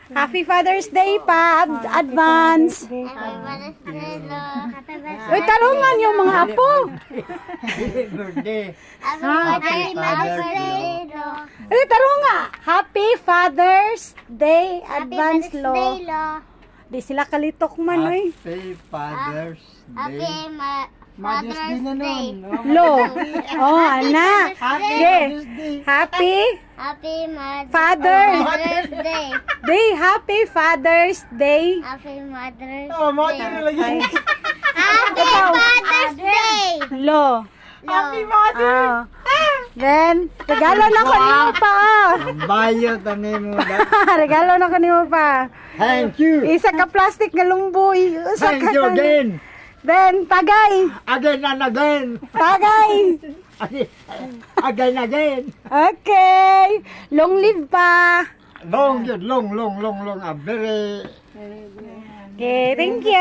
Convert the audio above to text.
Happy Father's Day pa, advance. Happy birthday, Lo. Happy birthday. Uy, tarungan yung mga apo. Birthday. Happy birthday, Lo. Uy, tarunga. Happy Father's Day, Happy advance, birthday, lo. Lo. Di sila kalitok man, uy. Happy Father's Happy Day. Father's Day. Lo. Oh, ana. Happy Okay. Father's Day. Happy Happy Father's Day. Day. Happy Father's Day. Happy Mother's Oh, mother Day. lagi. Happy Father's Day. Lo. Happy Ah. Then, regalo na ko ni mo pa. Bayo tani mo da. Regalo na ko ni mo pa. Thank you. Isa ka plastic nga lumboy. Usa Thank ka you tan- again. Then, tagay. Again and again. Tagay. Again again. Okay. Long live pa. Long, yun, long. A very Okay, thank you.